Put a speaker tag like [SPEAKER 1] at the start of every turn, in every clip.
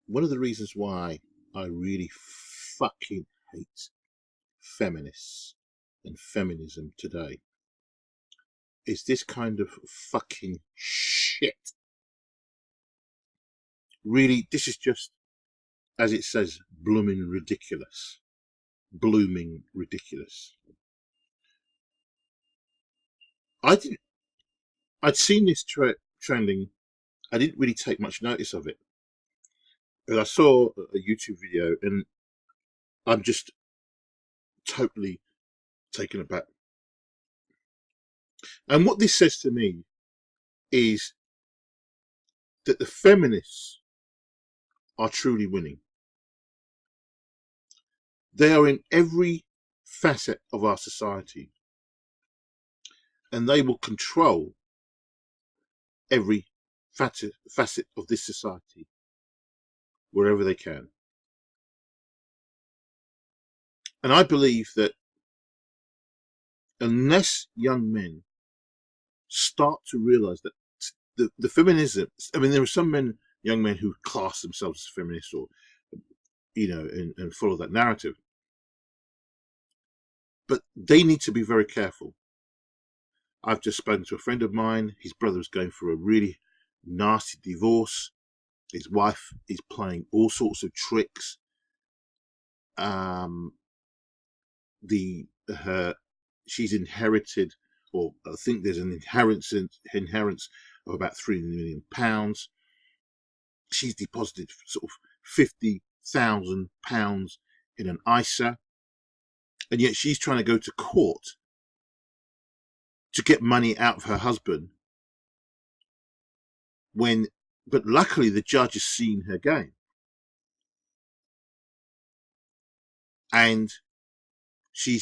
[SPEAKER 1] one of the reasons why I really fucking hate feminists and feminism today is this kind of fucking shit. Really, this is just, as it says, blooming ridiculous. Blooming ridiculous. I'd seen this trending. I didn't really take much notice of it. But I saw a YouTube video and I'm just totally taken aback. And what this says to me is that the feminists are truly winning. They are in every facet of our society, and they will control every facet of this society wherever they can. And I believe that unless young men start to realize that the feminism, I mean, there are some young men who class themselves as feminists or, and follow that narrative. But they need to be very careful. I've just spoken to a friend of mine. His brother is going through a really nasty divorce. His wife is playing all sorts of tricks. She's inherited, or I think there's an inheritance of about £3 million. She's deposited sort of £50,000 in an ISA, and yet she's trying to go to court to get money out of her husband. But luckily the judge has seen her game, and she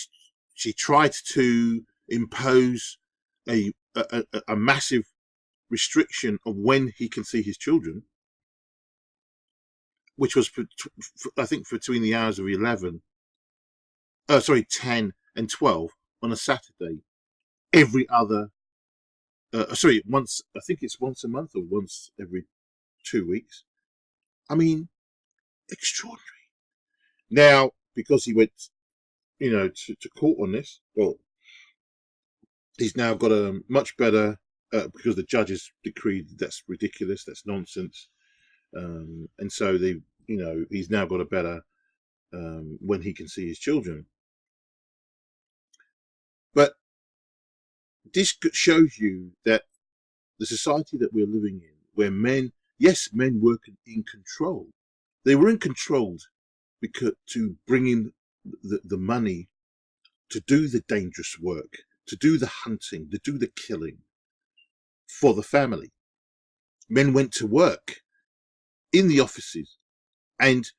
[SPEAKER 1] tried to impose a massive restriction of when he can see his children, which was I think between the hours of 10 and 12 on a Saturday. Every other, once, I think it's once a month or once every 2 weeks. I mean, extraordinary. Now, because he went, to court on this, well, he's now got a much better, because the judges decreed that's ridiculous, that's nonsense. And so he's now got a better, when he can see his children. But this shows you that the society that we're living in, where men were in control. They were in control because to bring in the money to do the dangerous work, to do the hunting, to do the killing for the family. Men went to work in the offices and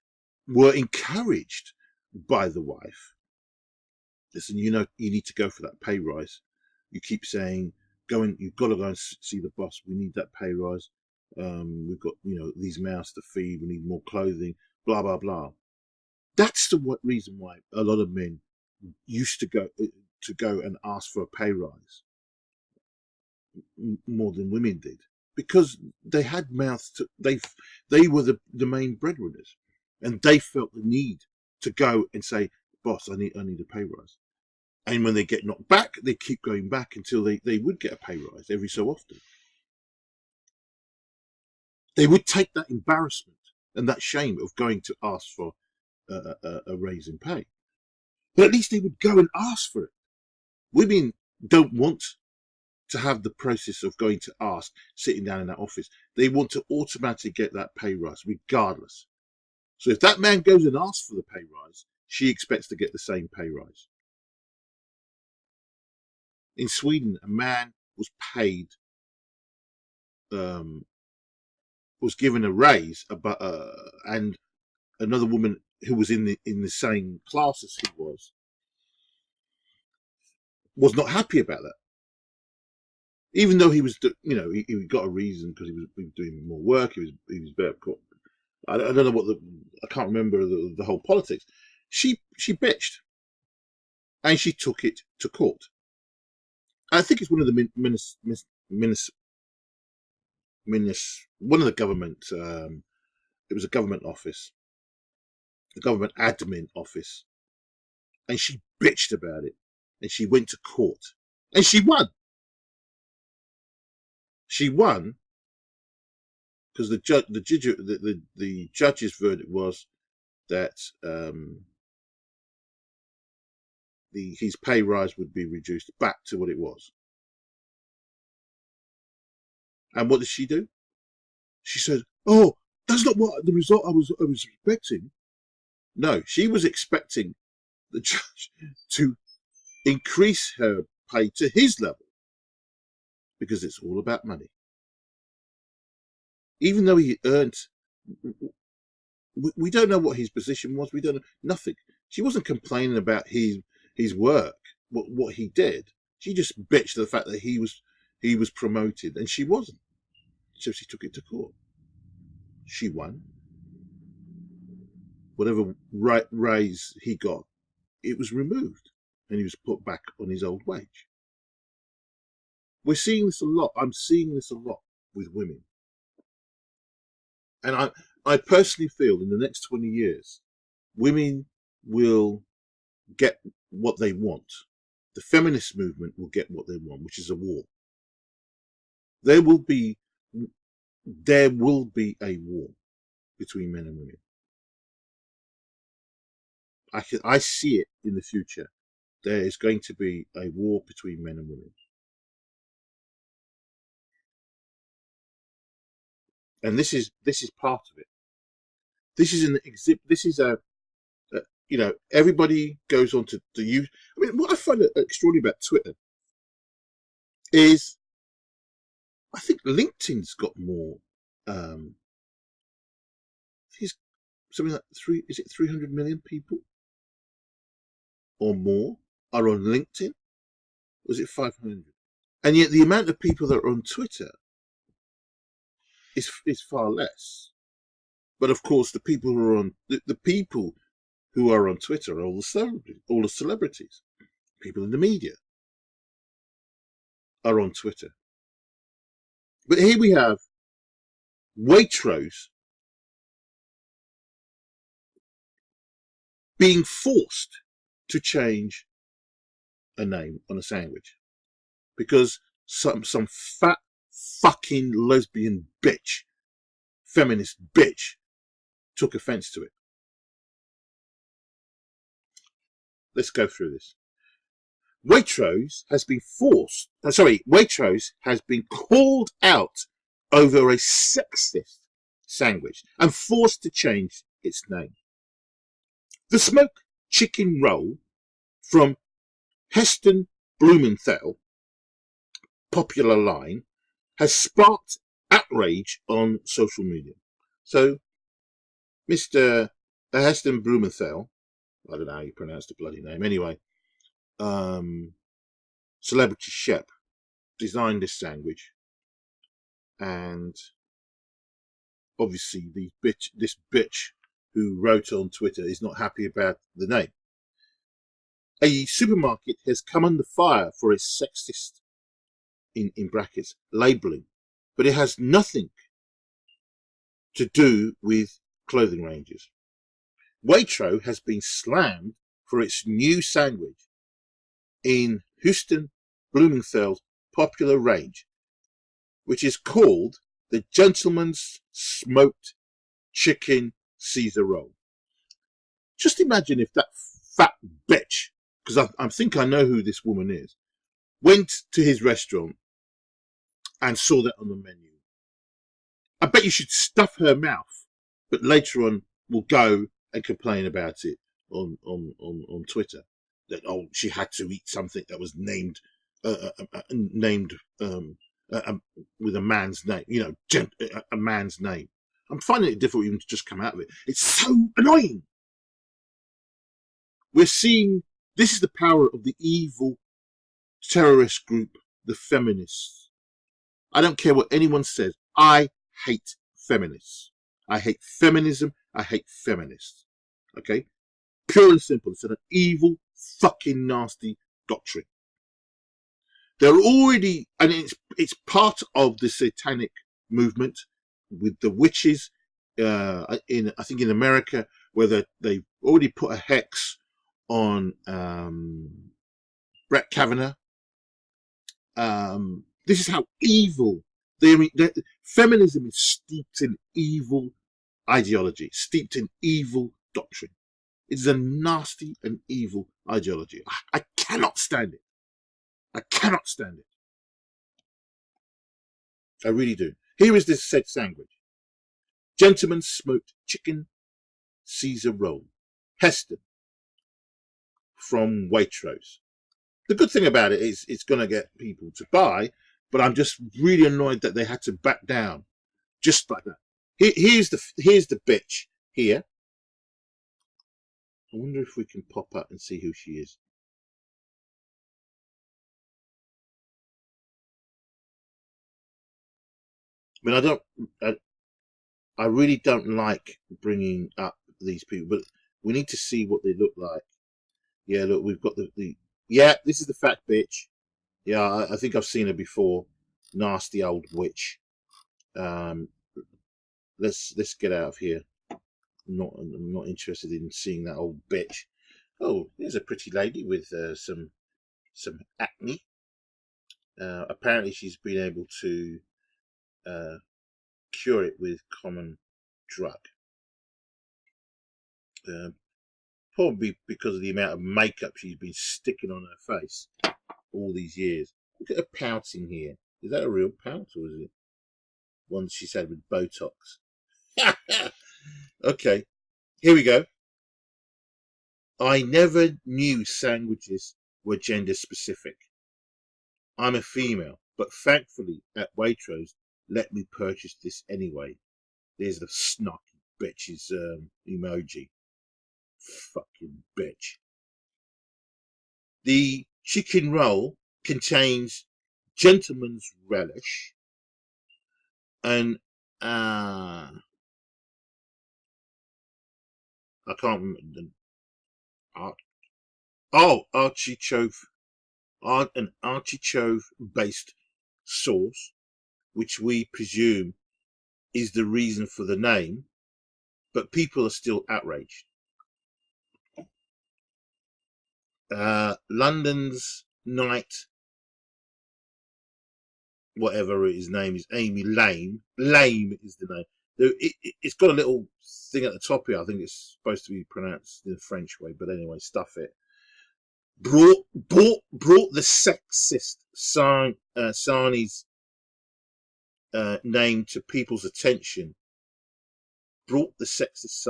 [SPEAKER 1] were encouraged by the wife. Listen, you need to go for that pay rise. You keep saying, you've got to go and see the boss. We need that pay rise. We've got, these mouths to feed. We need more clothing, blah, blah, blah. That's the reason why a lot of men used to go and ask for a pay rise more than women did, because they had mouths to, they were the main breadwinners, and they felt the need to go and say, boss, I need a pay rise. And when they get knocked back, they keep going back until they would get a pay rise every so often. They would take that embarrassment and that shame of going to ask for a raise in pay. But at least they would go and ask for it. Women don't want to have the process of going to ask, sitting down in that office. They want to automatically get that pay rise regardless. So if that man goes and asks for the pay rise, she expects to get the same pay rise. In Sweden, a man was paid, was given a raise, and another woman who was in the same class as he was not happy about that. Even though he was, he got a reason because he was doing more work. He was better. I don't know I can't remember the whole politics. She bitched, and she took it to court. I think it's one of the one of the government It was a government office, a government admin office. And she bitched about it. And she went to court. And she won. She won because the judge's verdict was that his pay rise would be reduced back to what it was. And what did she do? She said, "Oh, that's not what the result I was expecting." No, she was expecting the judge to increase her pay to his level, because it's all about money. Even though he earned, we don't know what his position was. We don't know nothing. She wasn't complaining about his work, what he did. She just bitched the fact that he was promoted, and she wasn't. So she took it to court. She won. Whatever raise he got, it was removed, and he was put back on his old wage. We're seeing this a lot. I'm seeing this a lot with women. And I personally feel in the next 20 years, women will get what they want. The feminist movement will get what they want, which is a war. There will be a war between men and women. I see it in the future. There is going to be a war between men and women. And this is part of it. This is an exhibit. This is everybody goes on to use. I mean, what I find extraordinary about Twitter is, I think LinkedIn's got more. He's something like 300 million people or more are on LinkedIn? Or is it 500? And yet the amount of people that are on Twitter is far less. But of course, the people who are on Twitter are all the celebrities, people in the media are on Twitter. But here we have waitrose being forced to change a name on a sandwich because some fat fucking lesbian bitch, feminist bitch, took offense to it. Let's go through this. Waitrose has been called out over a sexist sandwich and forced to change its name. The smoked chicken roll from Heston Blumenthal popular line has sparked outrage on social media. So, Mr. Heston Blumenthal, I don't know how you pronounce the bloody name, anyway, celebrity chef, designed this sandwich, and obviously this bitch who wrote on Twitter is not happy about the name. A supermarket has come under fire for its sexist, in brackets, labelling, but it has nothing to do with clothing ranges. Waitrose has been slammed for its new sandwich in Heston Blumenthal's popular range, which is called the Gentleman's Smoked Chicken Caesar Roll. Just imagine if that fat bitch, because I think I know who this woman is, went to his restaurant and saw that on the menu. I bet you should stuff her mouth, but later on will go and complain about it on Twitter, that she had to eat something that was named with a man's name, a man's name. I'm finding it difficult even to just come out of it. It's so annoying. We're seeing this is the power of the evil terrorist group, the feminists. I don't care what anyone says. I hate feminists. I hate feminism. I hate feminists. Okay? Pure and simple. It's an evil, fucking nasty doctrine. They're already, and it's part of the satanic movement with the witches I think in America, where they've already put a hex on Brett Kavanaugh. This is how evil feminism is steeped in evil ideology, steeped in evil doctrine. It is a nasty and evil ideology. I cannot stand it. I cannot stand it. I really do. Here is this said sandwich. Gentleman smoked chicken Caesar roll. Heston from Waitrose. The good thing about it is it's going to get people to buy, but I'm just really annoyed that they had to back down just like that. Here's the bitch here. I wonder if we can pop up and see who she is. I mean, I really don't like bringing up these people, but we need to see what they look like. Yeah, look, we've got yeah, this is the fat bitch. Yeah, I think I've seen her before. Nasty old witch. Let's get out of here. I'm not interested in seeing that old bitch. Oh, here's a pretty lady with some acne. Apparently, she's been able to cure it with common drug. Probably because of the amount of makeup she's been sticking on her face all these years. Look at her pouting here. Is that a real pout, or is it one she's had with Botox? Okay, here we go. I never knew sandwiches were gender specific. I'm a female, but thankfully at Waitrose let me purchase this anyway. There's the snarky bitch's emoji. Fucking bitch. The chicken roll contains gentleman's relish and I can't remember. Artichoke, an artichoke-based sauce, which we presume is the reason for the name, but people are still outraged. London's Night, whatever his name is, Amy Lane. Lane is the name. It's got a little thing at the top here. I think it's supposed to be pronounced in the French way, but anyway, stuff it. Brought the sexist Sarni's name to people's attention. Brought the sexist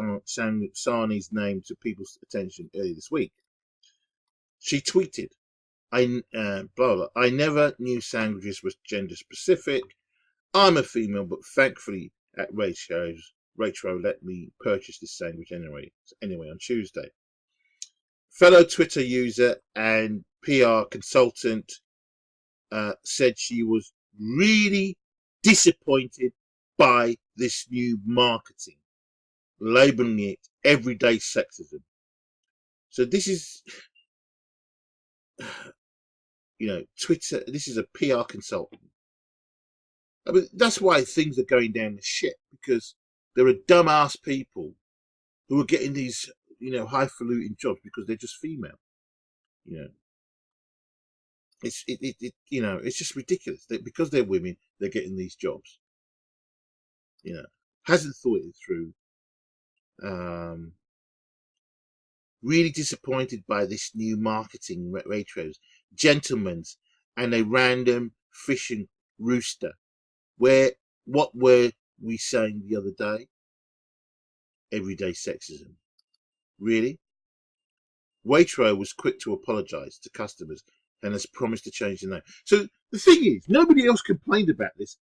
[SPEAKER 1] Sarni's name to people's attention earlier this week. She tweeted, blah, blah, I never knew sandwiches was gender specific. I'm a female, but thankfully at Rachel let me purchase this sandwich anyway on Tuesday. Fellow Twitter user and PR consultant said she was really disappointed by this new marketing, labeling it everyday sexism. So this is, Twitter, this is a PR consultant. I mean, that's why things are going down the shit, because there are dumbass people who are getting these, highfalutin jobs because they're just female. It's just ridiculous. Because they're women, they're getting these jobs. Hasn't thought it through. Really disappointed by this new marketing Waitrose, gentlemen's, and a random fishing rooster. What were we saying the other day? Everyday sexism. Really? Waitrose was quick to apologise to customers and has promised to change the name. So the thing is, nobody else complained about this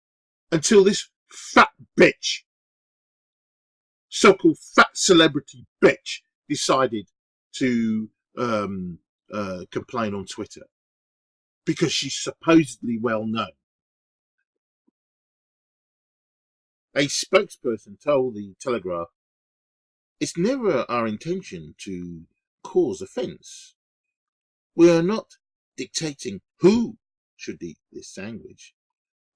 [SPEAKER 1] until this fat bitch, so-called fat celebrity bitch, decided to complain on Twitter because she's supposedly well known. A spokesperson told the Telegraph, "It's never our intention to cause offence. We are not dictating who should eat this sandwich.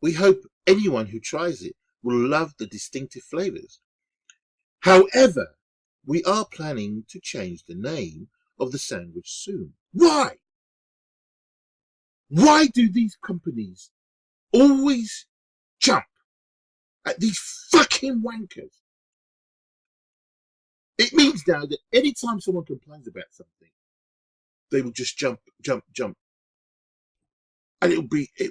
[SPEAKER 1] We hope anyone who tries it will love the distinctive flavours. However, we are planning to change the name of the sandwich soon. Why? Why do these companies always jump at these fucking wankers? It means now that anytime someone complains about something, they will just jump. And it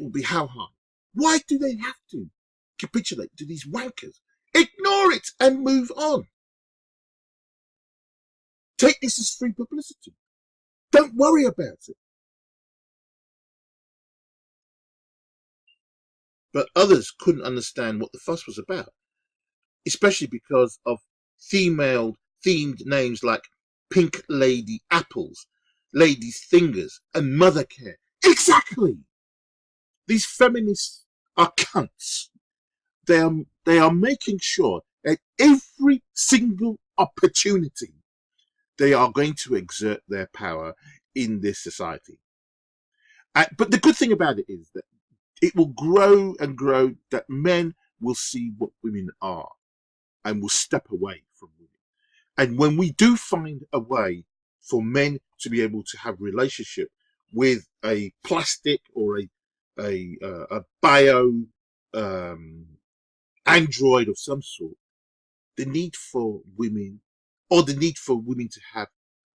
[SPEAKER 1] will be how high? Why do they have to capitulate to these wankers? Ignore it and move on. Take this as free publicity. Don't worry about it. But others couldn't understand what the fuss was about, especially because of female-themed names like Pink Lady Apples, Ladies Fingers, and Mother Care. Exactly! These feminists are cunts. They are making sure at every single opportunity they are going to exert their power in this society. But the good thing about it is that it will grow and grow, that men will see what women are and will step away from women. And when we do find a way for men to be able to have a relationship with a plastic or a bio android of some sort, the need for women to have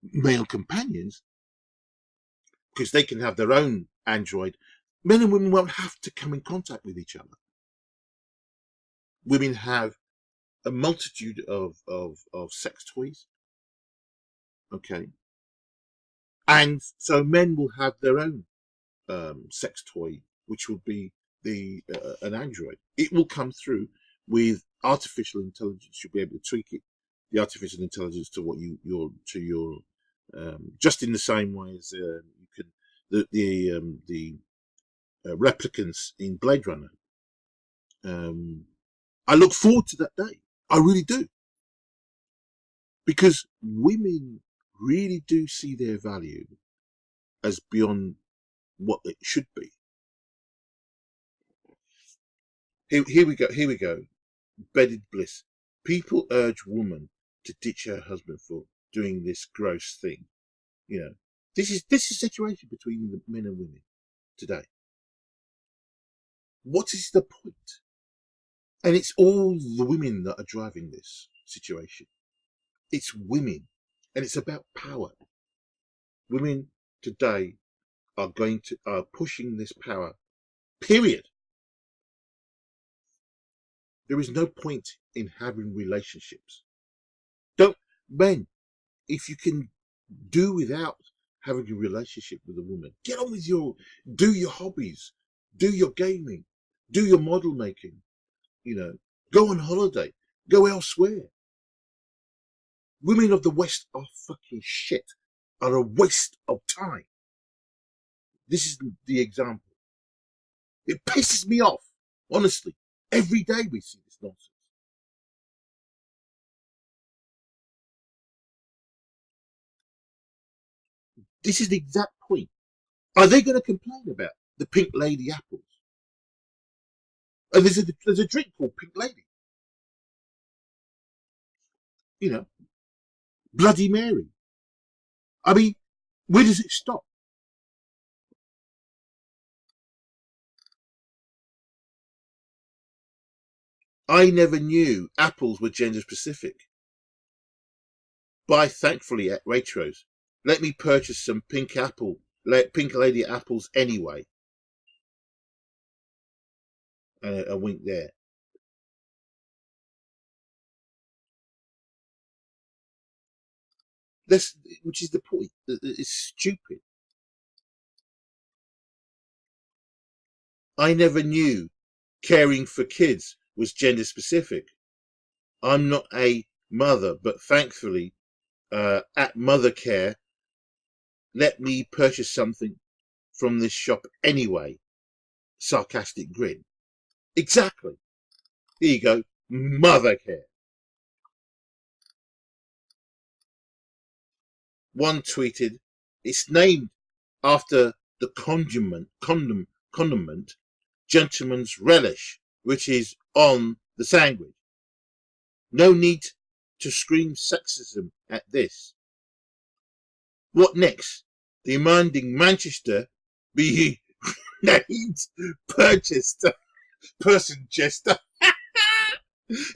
[SPEAKER 1] male companions, because they can have their own android, men and women won't have to come in contact with each other. Women have a multitude of sex toys, okay, and so men will have their own sex toy, which will be an android. It will come through with artificial intelligence. You'll be able to tweak it, the artificial intelligence, to what your just in the same way as you can the replicants in Blade Runner. I look forward to that day. I really do, because women really do see their value as beyond what it should be. Here we go. Bedded bliss. People urge woman to ditch her husband for doing this gross thing. You know, this is a situation between the men and women today. What is the point? And it's all the women that are driving this situation. It's women, and it's about power. Women today are pushing this power. Period. There is no point in having relationships. Men, if you can do without having a relationship with a woman, get on with do your hobbies, do your gaming, do your model making, go on holiday, go elsewhere. Women of the West are fucking shit, are a waste of time. This is the example. It pisses me off, honestly. Every day we see this nonsense. This is the exact point. Are they going to complain about the Pink Lady apples? And there's a drink called Pink Lady. Bloody Mary. I mean, where does it stop? I never knew apples were gender specific. Buy thankfully at waitrose. Let me purchase some Pink Lady apples anyway. And a wink there. Which is the point. It's stupid. I never knew caring for kids was gender specific. I'm not a mother, but thankfully, at Mother Care, let me purchase something from this shop anyway. Sarcastic grin. Exactly. Here you go. Mother Care. One tweeted, it's named after the condiment, gentleman's relish, which is on the sandwich. No need to scream sexism at this. What next? Demanding Manchester be named person Chester.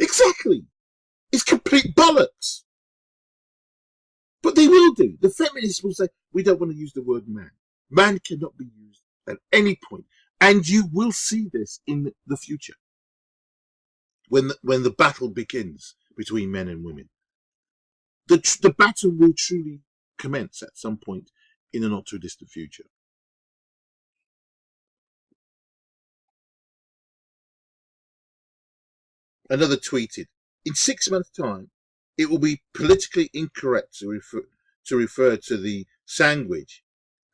[SPEAKER 1] Exactly. It's complete bollocks. But they will do. The feminists will say, we don't want to use the word man. Man cannot be used at any point. And you will see this in the future. When the battle begins between men and women. The battle will truly commence at some point in a not too distant future. Another tweeted, in 6 months' time, it will be politically incorrect to refer to the sandwich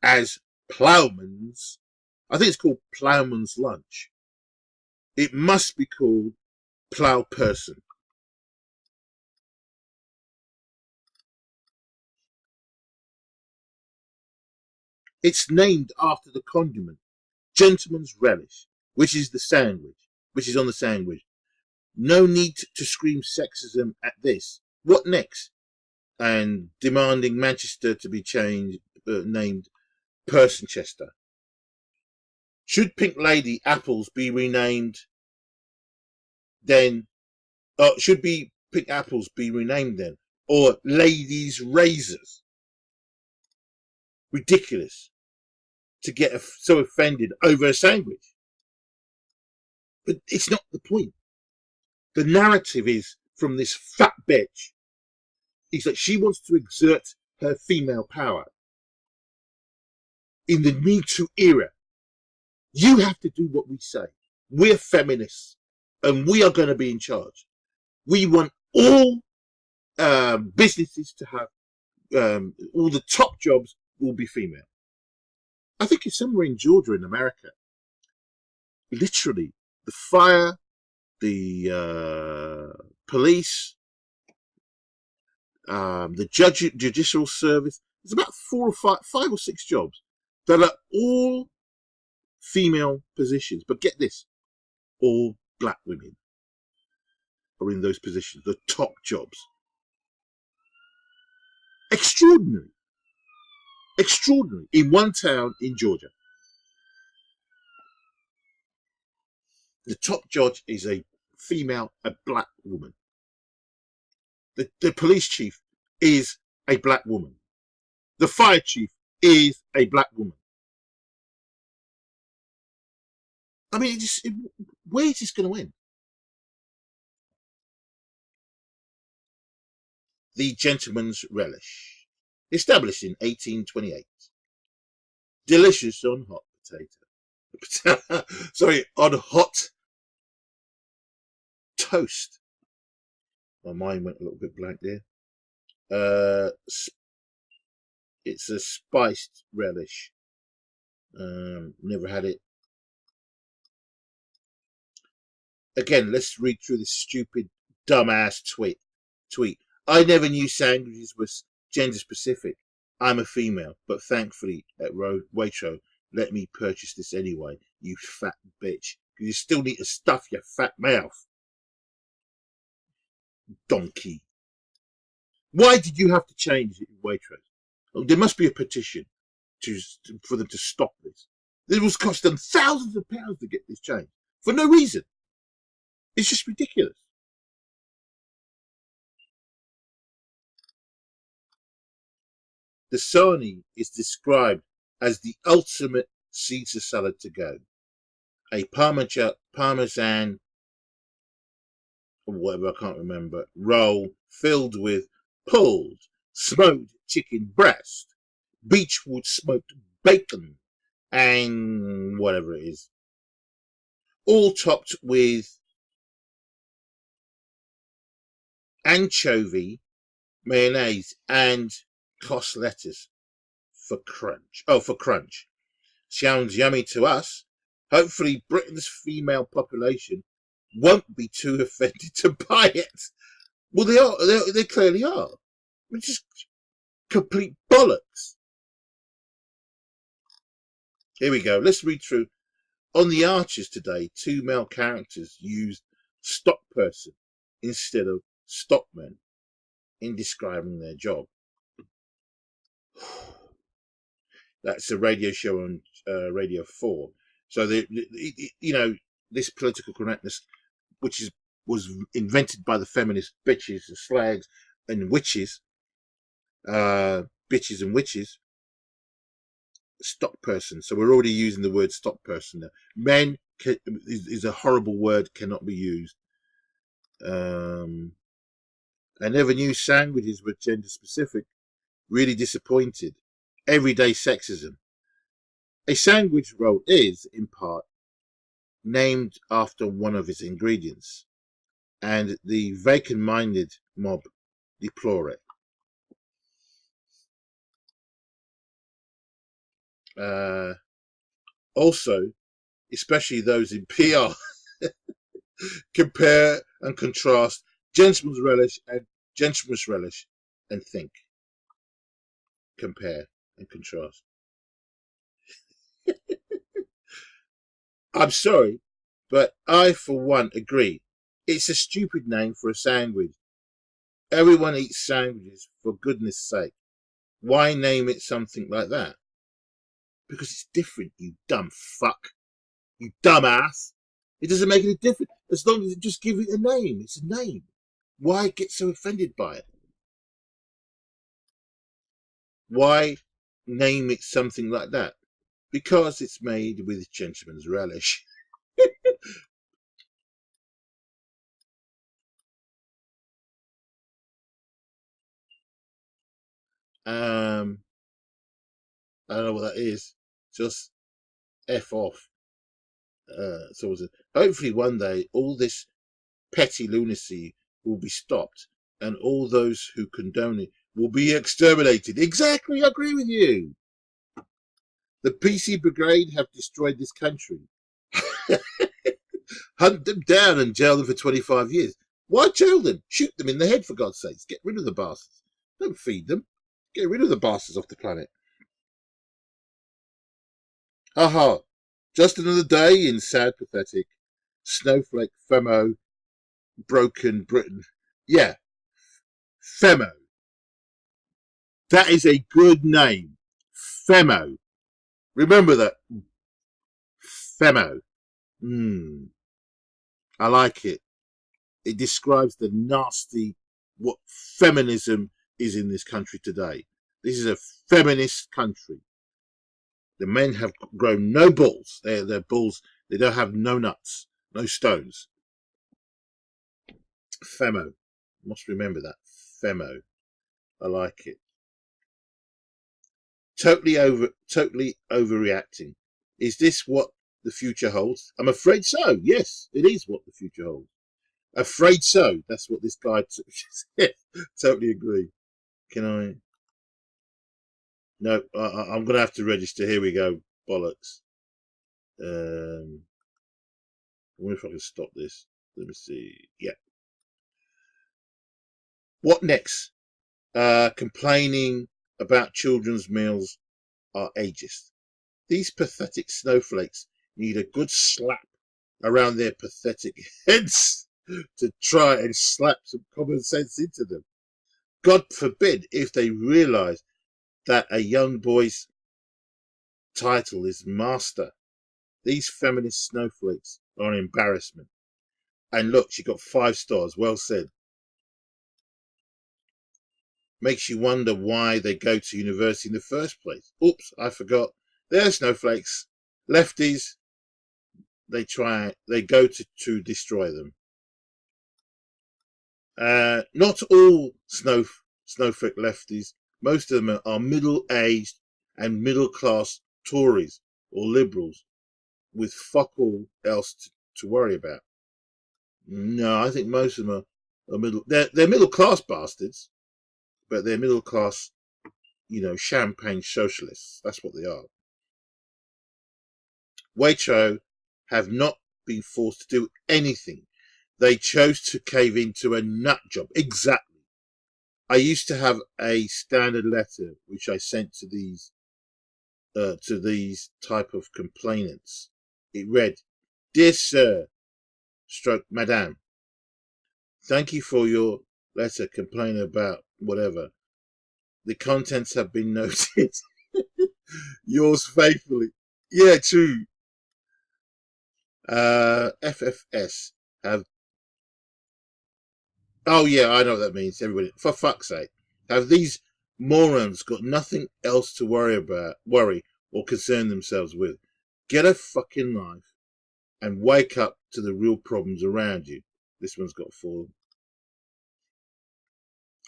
[SPEAKER 1] as ploughman's. I think it's called ploughman's lunch. It must be called plough person. It's named after the condiment, gentleman's relish, which is on the sandwich. No need to scream sexism at this. What next? And demanding Manchester to be named Personchester. Should Pink Lady apples be renamed then? Should be Pink apples be renamed then? Or ladies' razors? Ridiculous to get so offended over a sandwich. But it's not the point. The narrative is from this fat bitch is that she wants to exert her female power in the Me Too era. You have to do what we say. We're feminists and we are going to be in charge. We want all businesses to have all the top jobs will be female. I think it's somewhere in Georgia in America. Literally, the fire, the police, the judicial service. There's about 5 or 6 jobs that are all female positions. But get this, all black women are in those positions, the top jobs. Extraordinary. Extraordinary. In one town in Georgia. The top judge is a female, a black woman. The police chief is a black woman. The fire chief is a black woman. I mean, where is this going to end? The gentleman's relish. Established in 1828. Delicious on hot potato. Sorry, on hot toast. My mind went a little bit blank there. It's a spiced relish. Never had it. Again, let's read through this stupid, dumbass tweet. I never knew sandwiches were gender specific. I'm a female, but thankfully at Waitrose let me purchase this anyway, you fat bitch. Because you still need to stuff your fat mouth. Donkey. Why did you have to change it in Waitrose? Oh, there must be a petition for them to stop this. It was cost them thousands of pounds to get this changed. For no reason. It's just ridiculous. The sarnie is described as the ultimate Caesar salad to go. A parmesan, or whatever, I can't remember, roll filled with pulled, smoked chicken breast, beechwood smoked bacon, and whatever it is. All topped with anchovy, mayonnaise, and cos lettuce for crunch. Sounds yummy to us. Hopefully Britain's female population won't be too offended to buy it. Well, they clearly are. Which is complete bollocks. Here we go. Let's read through. On the Archers today, 2 male characters used stock person instead of stockman. in describing their job. That's a radio show on Radio 4. So, this political correctness, which was invented by the feminist bitches and slags and witches, bitches and witches, stock person. So we're already using the word stock person now. Men is a horrible word, cannot be used. I never knew sandwiches were gender specific. Really disappointed. Everyday sexism. A sandwich roll is, in part, named after one of its ingredients, and the vacant-minded mob deplore it. Also, especially those in PR, compare and contrast gentleman's relish and gentleman's relish and think. Compare and contrast. I'm sorry, but I, for one, agree. It's a stupid name for a sandwich. Everyone eats sandwiches, for goodness sake. Why name it something like that? Because it's different, you dumb fuck. You dumbass. It doesn't make any difference as long as you just give it a name. It's a name. Why get so offended by it? Why name it something like that? Because it's made with gentleman's relish. I don't know what that is. Just F off. So hopefully one day all this petty lunacy will be stopped and all those who condone it will be exterminated. Exactly, I agree with you. The PC Brigade have destroyed this country. Hunt them down and jail them for 25 years. Why jail them? Shoot them in the head, for God's sakes. Get rid of the bastards. Don't feed them. Get rid of the bastards off the planet. Aha. Just another day in sad, pathetic, snowflake, femo, broken Britain. Yeah. Femo. That is a good name. Femo. Remember that. Femo. I like it. It describes the nasty, what feminism is in this country today. This is a feminist country. The men have grown no balls. They're bulls. They don't have no nuts, no stones. Femo. Must remember that. Femo. I like it. Totally overreacting. Is this what the future holds? I'm afraid so. Yes, it is what the future holds. Afraid so. That's what this guy said. Totally agree. Can I? No, I'm going to have to register. Here we go. Bollocks. I wonder if I can stop this. Let me see. Yeah. What next? Complaining about children's meals are ageist. These pathetic snowflakes need a good slap around their pathetic heads to try and slap some common sense into them. God forbid if they realize that a young boy's title is master. These feminist snowflakes are an embarrassment. And look, she got 5 stars. Well said. Makes you wonder why they go to university in the first place. Oops, I forgot. They're snowflakes. Lefties, they go to destroy them. Not all snowflake lefties. Most of them are middle-aged and middle-class Tories or liberals with fuck all else to worry about. No, I think most of them are middle. They're middle-class bastards, but they're middle-class, champagne socialists. That's what they are. Waitrose have not been forced to do anything. They chose to cave into a nut job. Exactly. I used to have a standard letter which I sent to these type of complainants. It read, "Dear Sir, / Madame, thank you for your letter complaining about whatever. The contents have been noted. Yours faithfully. Yeah, true. FFS have. Oh yeah, I know what that means. Everybody, for fuck's sake, have these morons got nothing else to worry or concern themselves with? Get a fucking life and wake up to the real problems around you. This one's got 4.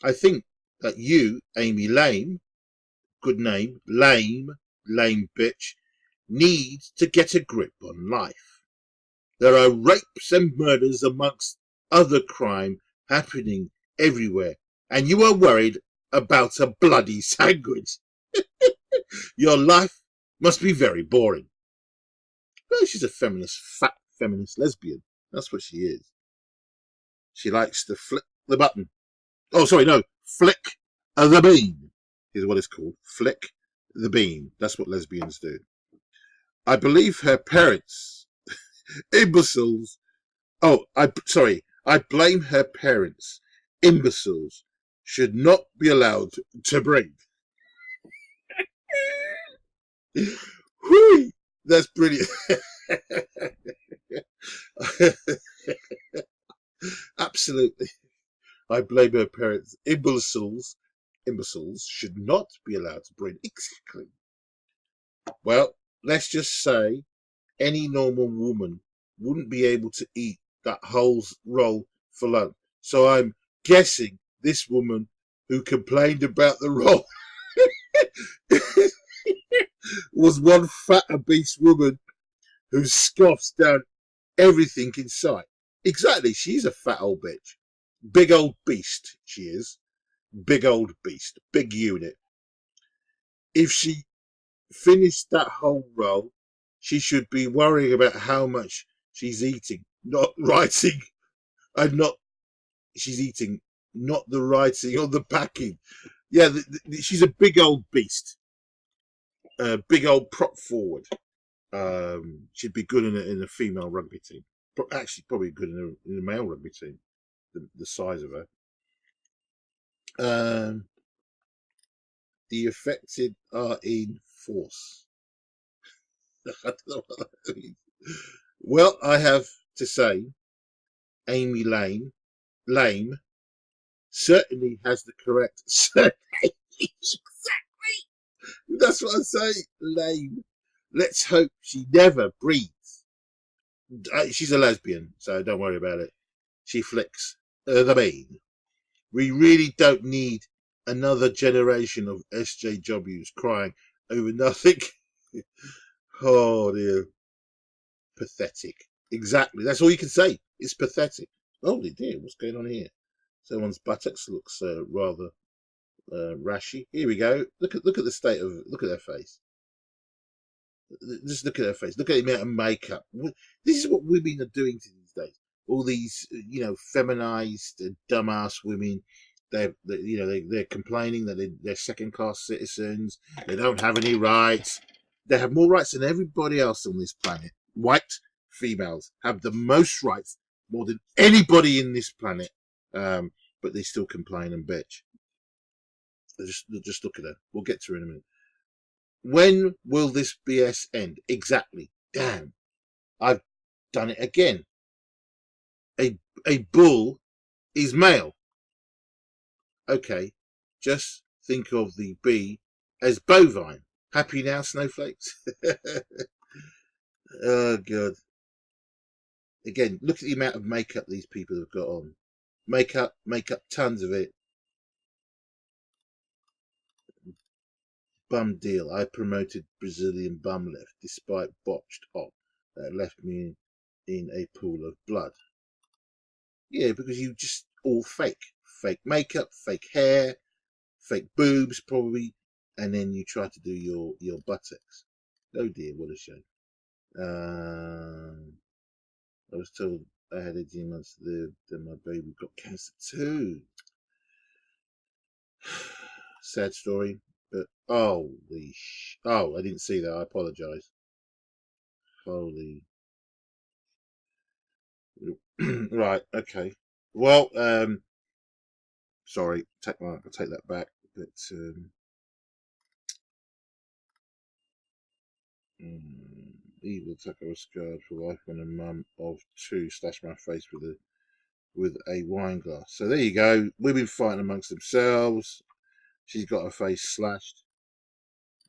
[SPEAKER 1] I think that you, Amy Lame, good name, lame bitch, need to get a grip on life. There are rapes and murders amongst other crime happening everywhere, and you are worried about a bloody sandwich. Your life must be very boring. No, she's a feminist, fat feminist lesbian. That's what she is. She likes to flick the button. Oh, sorry, no, flick the bean is what it's called. Flick the bean. That's what lesbians do. I believe her parents, imbeciles. Oh, I blame her parents, imbeciles, should not be allowed to breathe. Whee! That's brilliant. Absolutely. I blame her parents, imbeciles should not be allowed to breathe. Exactly. Well, let's just say any normal woman wouldn't be able to eat that whole roll for lunch. So I'm guessing this woman who complained about the roll was one fat obese woman who scoffs down everything in sight. Exactly, she's a fat old bitch. Big old beast, she is. Big old beast. Big unit. If she finished that whole roll, she should be worrying about how much she's eating, not writing, and not she's eating, not the writing on the packing. Yeah, she's a big old beast, big old prop forward. She'd be good in a female rugby team. Actually, probably good in a male rugby team. The size of her. The affected are in force. I don't know what that means. Well, I have to say, Amy Lame, certainly has the correct surname. Exactly. That's what I say. Lame. Let's hope she never breathes. She's a lesbian, so don't worry about it. She flicks the bean. We really don't need another generation of SJWs crying over nothing. Oh dear. Pathetic. Exactly. That's all you can say. It's pathetic. Holy dear, what's going on here? Someone's buttocks looks rather rashy. Here we go. Look at the state of look at their face. Just look at her face. Look at the amount of makeup. This is what women are doing to these days. All these, feminized, dumbass women. They're complaining that they're second-class citizens. They don't have any rights. They have more rights than everybody else on this planet. White females have the most rights, more than anybody in this planet. But they still complain and bitch. Just look at her. We'll get to her in a minute. When will this BS end? Exactly. Damn. I've done it again. A bull is male. Okay. Just think of the bee as bovine. Happy now, snowflakes? Oh, God. Again, look at the amount of makeup these people have got on. Makeup, tons of it. Bum deal. I promoted Brazilian bum lift despite botched op that left me in a pool of blood. Yeah, because you just all fake. Fake makeup, fake hair, fake boobs probably, and then you try to do your buttocks. Oh dear, what a shame. I was told I had 18 months to live, then my baby got cancer too. Sad story, but oh, I didn't see that. I apologise. Holy. Right, okay. Well, Sorry, I'll take that back. But evil attacker was scarred for life when a mum of two slashed my face with a wine glass. So there you go. Women fighting amongst themselves. She's got her face slashed.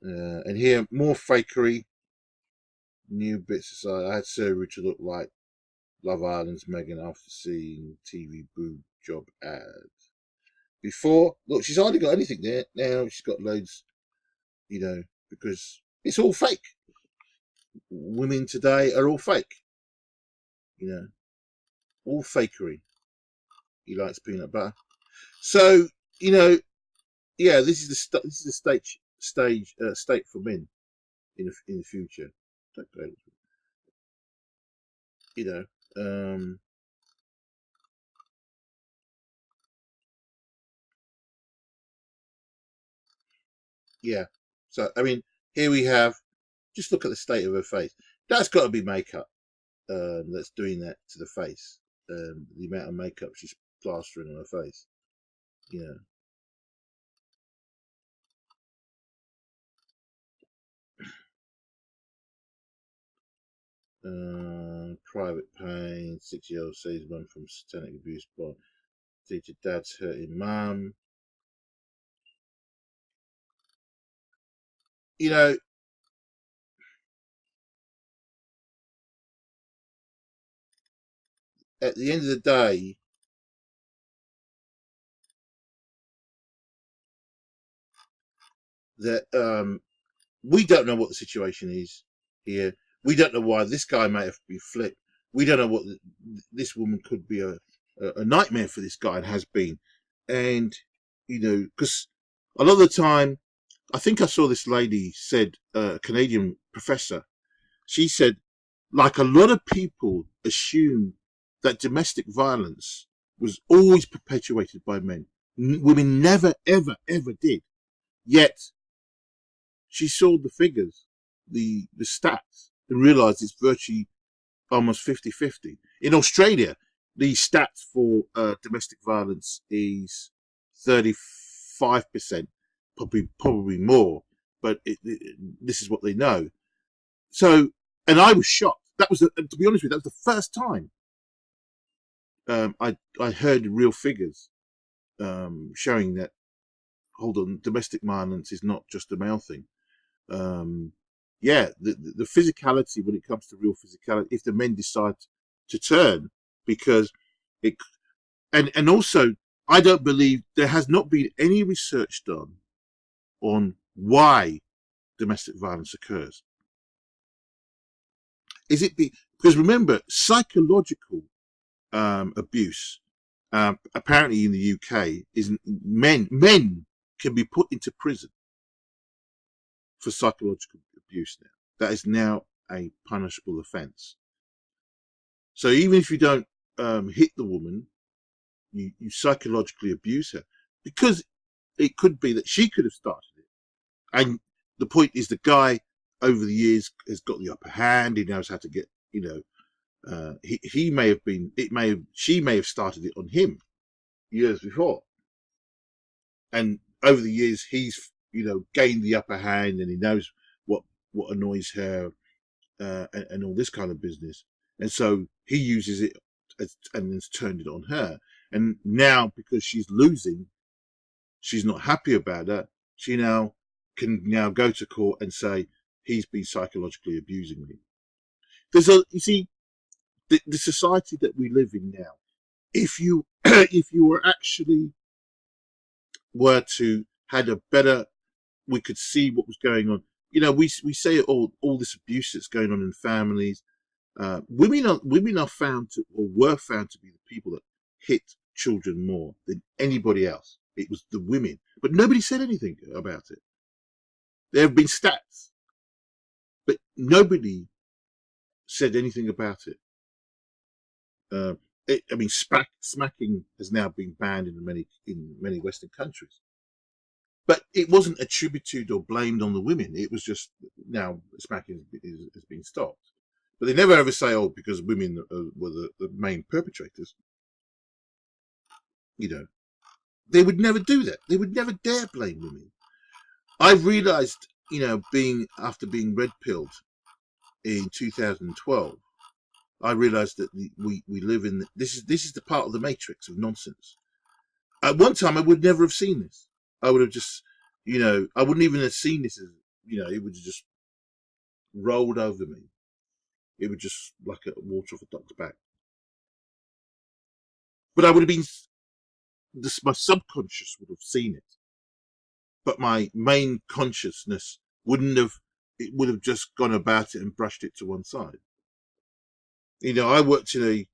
[SPEAKER 1] And here, more fakery. New bits aside, I had surgery to look like Love Island's Megan after seeing TV boob job ad. Before, look, she's hardly got anything there. Now she's got loads, because it's all fake. Women today are all fake. All fakery. He likes peanut butter. So, this is the state for men in the future. Yeah. So I mean, here we have. Just look at the state of her face. That's got to be makeup. That's doing that to the face. The amount of makeup she's plastering on her face. Private pain. 6-year-old saves one from satanic abuse by teacher dad's hurting mum. At the end of the day, that we don't know what the situation is here. We don't know why this guy may have been flipped. We don't know what this woman could be a nightmare for this guy and has been. And, because a lot of the time, I think I saw this lady said, a Canadian professor, she said, like a lot of people assume that domestic violence was always perpetuated by men. Women never, ever, ever did. Yet, she saw the figures, the stats, and realised it's virtually almost 50-50. In Australia, the stats for domestic violence is 35%, probably more, but this is what they know. So, and I was shocked. That was, to be honest with you, that was the first time I heard real figures showing that, hold on, domestic violence is not just a male thing. The physicality, when it comes to real physicality, if the men decide to turn, because it, and also, I don't believe there has not been any research done on why domestic violence occurs. Is it because remember, psychological abuse, apparently in the UK, is men can be put into prison for psychological abuse now. That is now a punishable offence. So even if you don't hit the woman, you psychologically abuse her, because it could be that she could have started it. And the point is, the guy over the years has got the upper hand. He knows how to get, he may have been, she may have started it on him years before. And over the years, he's, gained the upper hand, and he knows what annoys her, and all this kind of business. And so he uses it and has turned it on her. And now, because she's losing, she's not happy about that. She can go to court and say, he's been psychologically abusing me. You see, the society that we live in now, if you were to had a better, we could see what was going on. We say all this abuse that's going on in families. Women are found to, or were found to be, the people that hit children more than anybody else. It was the women, but nobody said anything about it. There have been stats, but nobody said anything about it. Smacking has now been banned in many Western countries, but it wasn't attributed or blamed on the women. It was just, now smacking has been stopped. But they never ever say, because women were the main perpetrators. They would never do that. They would never dare blame women. I realised, after being red pilled in 2012, I realised that we live in this is the part of the matrix of nonsense. At one time, I would never have seen this. I would have just, I wouldn't even have seen this as, it would have just rolled over me. It would just like a water off a duck's back. But I would have been, my subconscious would have seen it. But my main consciousness it would have just gone about it and brushed it to one side. I worked in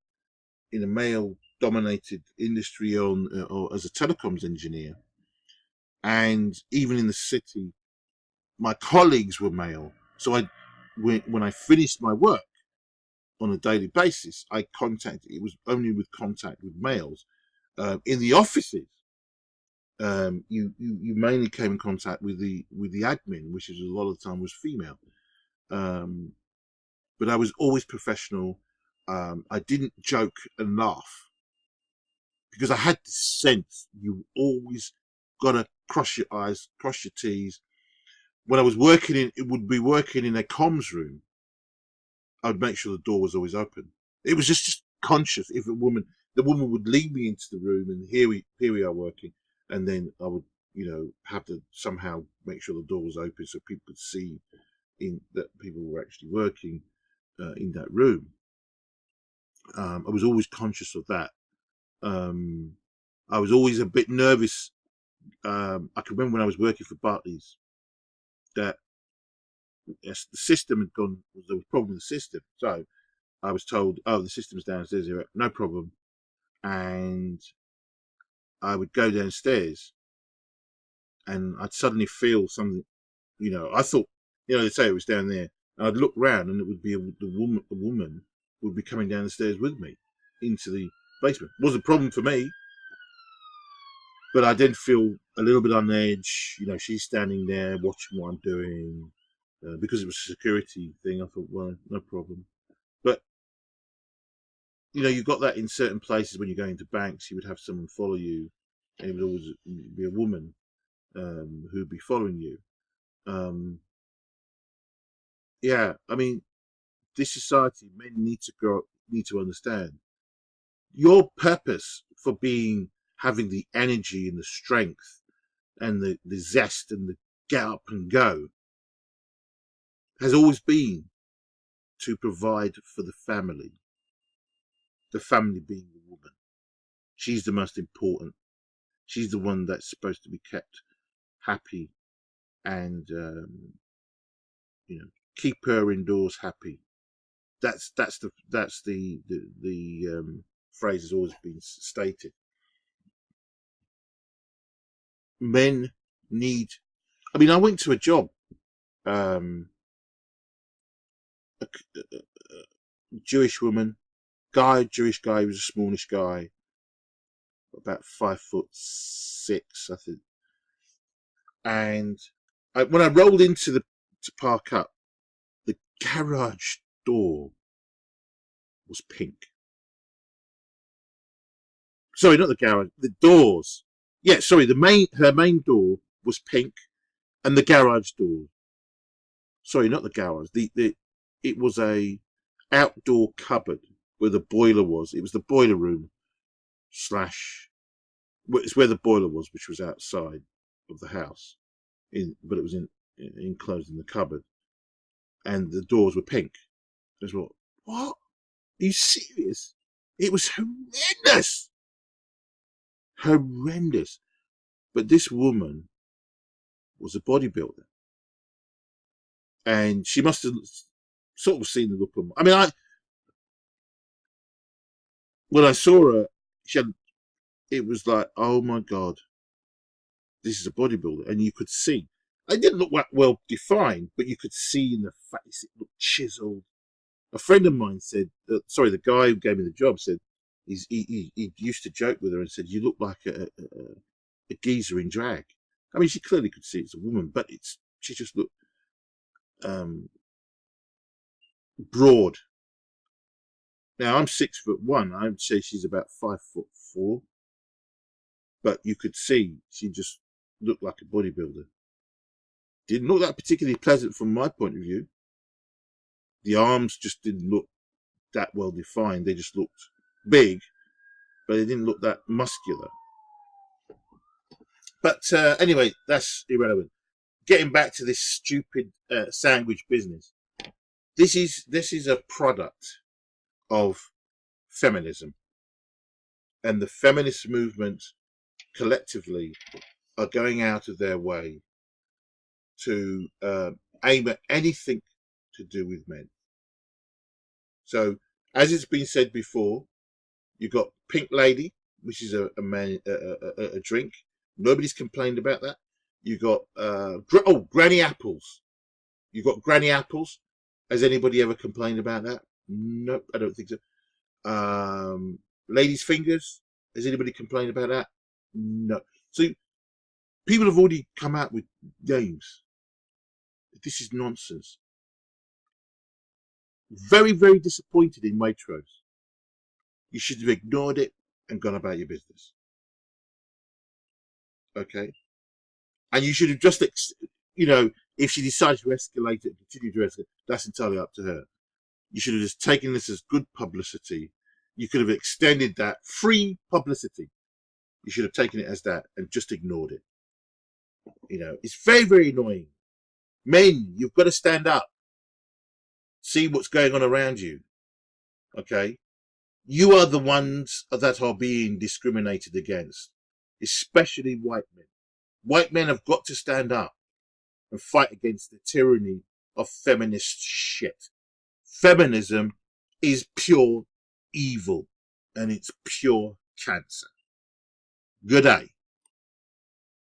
[SPEAKER 1] a male dominated industry or as a telecoms engineer. And even in the city, my colleagues were male. So when I finished my work on a daily basis, it was only with contact with males. In the offices, you mainly came in contact with the admin, which is a lot of the time was female. But I was always professional. I didn't joke and laugh because I had this sense you always got to cross your I's, cross your T's. When I was working in a comms room, I would make sure the door was always open. It was just conscious. If the woman would lead me into the room, and here we are working, and then I would, have to somehow make sure the door was open so people could see that people were actually working in that room. I was always conscious of that. I was always a bit nervous. I can remember when I was working for Barclays that the system had gone. There was a problem with the system, so I was told, "Oh, the system's downstairs. No problem." And I would go downstairs, and I'd suddenly feel something. I thought, they say it was down there. And I'd look round, and it would be the woman would be coming down the stairs with me into the basement. It wasn't a problem for me, but I did feel a little bit on edge. She's standing there watching what I'm doing. Because it was a security thing, I thought, well, no problem. But you got that in certain places when you're going to banks. You would have someone follow you, and it would always be a woman who'd be following you. Yeah, I mean, this society, men need to understand your purpose for having the energy and the strength and the zest and the get up and go has always been to provide for the family being the woman. She's the most important. She's the one that's supposed to be kept happy and keep her indoors happy. That's the phrase has always been stated. Men need. I mean, I went to a job. A Jewish woman, Jewish guy. He was a smallish guy, about 5'6", I think. And when I rolled to park up, the garage door was pink. Sorry, not the garage. The doors. Yeah, sorry. Her main door was pink, and the garage door. Sorry, not the garage. It was a outdoor cupboard where the boiler was. It was the boiler room / it's where the boiler was, which was outside of the house, but it was enclosed in the cupboard, and the doors were pink. I was like, what? Are you serious? It was horrendous. But this woman was a bodybuilder, and she must have sort of seen the look on. I mean, when I saw her, it was like, oh my god, this is a bodybuilder, and you could see. It didn't look that well defined, but you could see in the face it looked chiseled. A friend of mine said, sorry, the guy who gave me the job said he used to joke with her and said, "You look like a geezer in drag." I mean, she clearly could see it's a woman, but she just looked broad. Now I'm 6'1". I would say she's about 5'4". but you could see she just looked like a bodybuilder. Didn't look that particularly pleasant from my point of view. The arms just didn't look that well defined. They just looked big, but they didn't look that muscular. But anyway, that's irrelevant. Getting back to this stupid sandwich business. This is a product of feminism, and the feminist movement collectively are going out of their way to aim at anything to do with men. So, as it's been said before, you've got Pink Lady, which is a drink. Nobody's complained about that. You got Granny Apples. You got Granny Apples. Has anybody ever complained about that? Nope, I don't think so. Ladies' Fingers. Has anybody complained about that? No. So people have already come out with names. This is nonsense. Very, very disappointed in waitrose. You should have ignored it and gone about your business. Okay? And you should have just, if she decides to escalate it, continue to escalate, that's entirely up to her. You should have just taken this as good publicity. You could have extended that free publicity. You should have taken it as that and just ignored it. It's very, very annoying. Men, you've got to stand up. See what's going on around you. Okay? You are the ones that are being discriminated against, especially white men. White men have got to stand up and fight against the tyranny of feminist shit. Feminism is pure evil, and it's pure cancer. Good day.